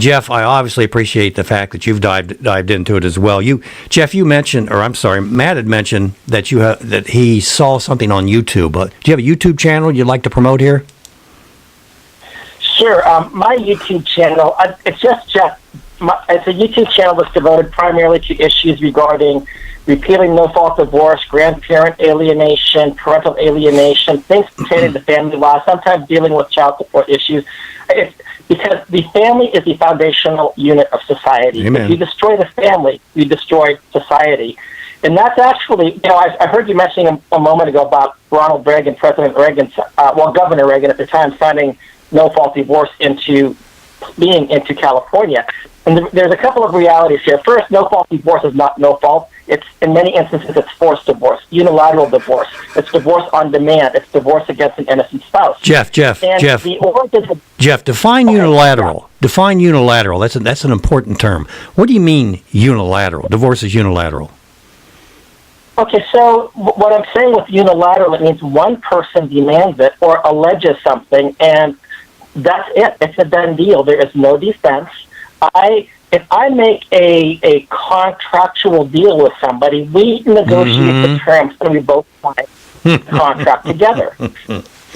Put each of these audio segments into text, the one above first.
Jeff, I obviously appreciate the fact that you've dived into it as well. Jeff, you mentioned, or I'm sorry, Matt had mentioned that that he saw something on YouTube. Do you have a YouTube channel you'd like to promote here? Sure. My YouTube channel, it's just Jeff. It's a YouTube channel that's devoted primarily to issues regarding repealing no-fault divorce, grandparent alienation, parental alienation, things pertaining to family law, sometimes dealing with child support issues. Because the family is the foundational unit of society. Amen. If you destroy the family, you destroy society. And that's actually, I heard you mentioning a moment ago about Ronald Reagan, President Reagan, Governor Reagan at the time, signing no-fault divorce into California. And there's a couple of realities here. First, no-fault divorce is not no-fault. It's, in many instances, it's forced divorce, unilateral divorce. It's divorce on demand. It's divorce against an innocent spouse. Jeff, define unilateral. Define unilateral. That's an important term. What do you mean unilateral? Divorce is unilateral. Okay, so what I'm saying with unilateral, it means one person demands it or alleges something, and that's it. It's a done deal. There is no defense. If I make a contractual deal with somebody, we negotiate the terms and we both sign the contract together.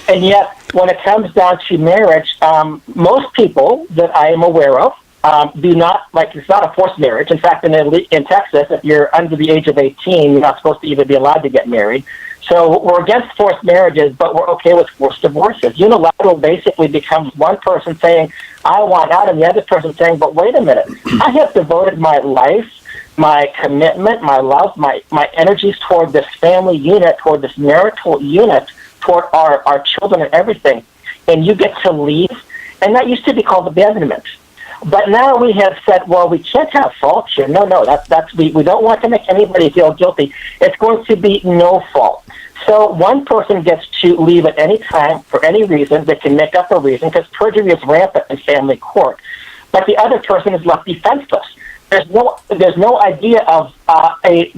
And yet, when it comes down to marriage, most people that I am aware of do not, it's not a forced marriage. In fact, in Texas, if you're under the age of 18, you're not supposed to even be allowed to get married. So we're against forced marriages, but we're okay with forced divorces. Unilateral basically becomes one person saying, I want out, and the other person saying, but wait a minute, I have devoted my life, my commitment, my love, my energies toward this family unit, toward this marital unit, toward our children and everything, and you get to leave. And that used to be called abandonment. But now we have said, well, we can't have fault here. No, we don't want to make anybody feel guilty. It's going to be no fault. So one person gets to leave at any time for any reason. They can make up a reason because perjury is rampant in family court. But the other person is left defenseless. There's no idea of a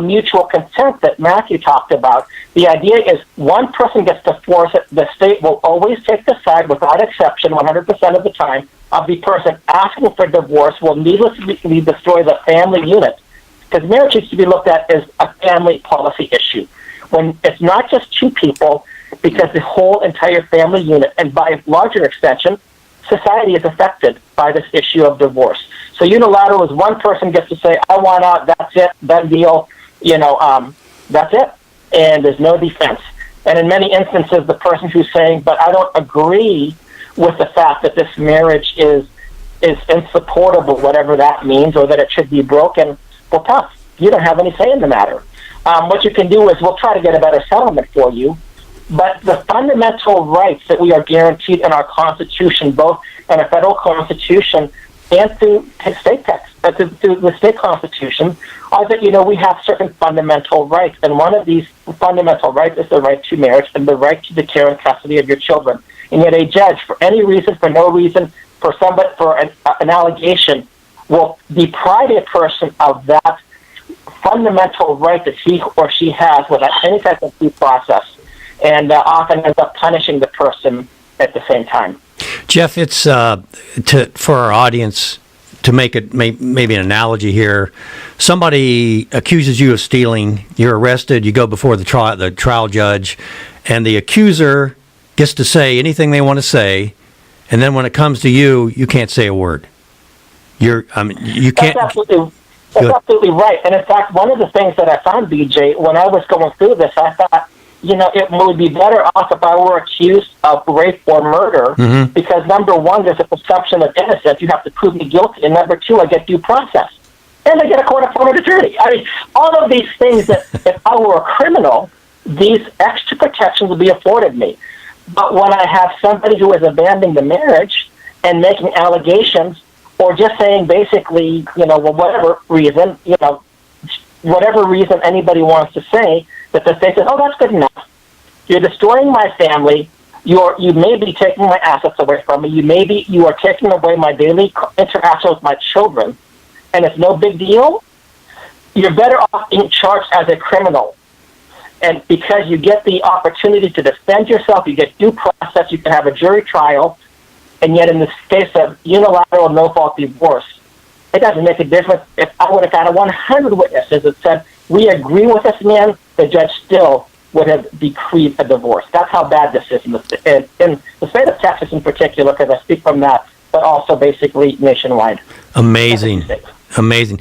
mutual consent that Matthew talked about. The idea is one person gets to force it. The state will always take the side, without exception, 100% of the time, of the person asking for divorce will needlessly destroy the family unit. Because marriage needs to be looked at as a family policy issue. When it's not just two people, because the whole entire family unit, and by a larger extension, society is affected by this issue of divorce. So unilateral is one person gets to say, I want out, that's it, done deal, that's it. And there's no defense. And in many instances, the person who's saying, but I don't agree with the fact that this marriage is insupportable, whatever that means, or that it should be broken, well, tough. You don't have any say in the matter. What you can do is we'll try to get a better settlement for you, but the fundamental rights that we are guaranteed in our Constitution, both in a federal Constitution and through state text, through the state Constitution, are that, we have certain fundamental rights. And one of these fundamental rights is the right to marriage and the right to the care and custody of your children. And yet a judge, for any reason, for no reason, for an allegation, will deprive a person of that fundamental right that he or she has without any type of due process, and often ends up punishing the person at the same time. Jeff, it's for our audience to make it maybe an analogy here. Somebody accuses you of stealing. You're arrested. You go before the trial judge, and the accuser gets to say anything they want to say, and then when it comes to you, you can't say a word. You can't. That's absolutely right. And in fact, one of the things that I found, BJ, when I was going through this, I thought, it would be better off if I were accused of rape or murder, because number one, there's a presumption of innocence. You have to prove me guilty. And number two, I get due process. And I get a court-appointed attorney. I mean, all of these things that if I were a criminal, these extra protections would be afforded me. But when I have somebody who is abandoning the marriage and making allegations, or just saying basically, whatever reason, whatever reason anybody wants to say, that the state says, oh, that's good enough. You're destroying my family. You may be taking my assets away from me. You are taking away my daily interaction with my children, and it's no big deal. You're better off being charged as a criminal. And because you get the opportunity to defend yourself, you get due process, you can have a jury trial, And yet in this case of unilateral no-fault divorce, it doesn't make a difference. If I would have got 100 witnesses that said, we agree with this man, the judge still would have decreed a divorce. That's how bad this is in the state of Texas in particular, because I speak from that, but also basically nationwide. Amazing. Amazing.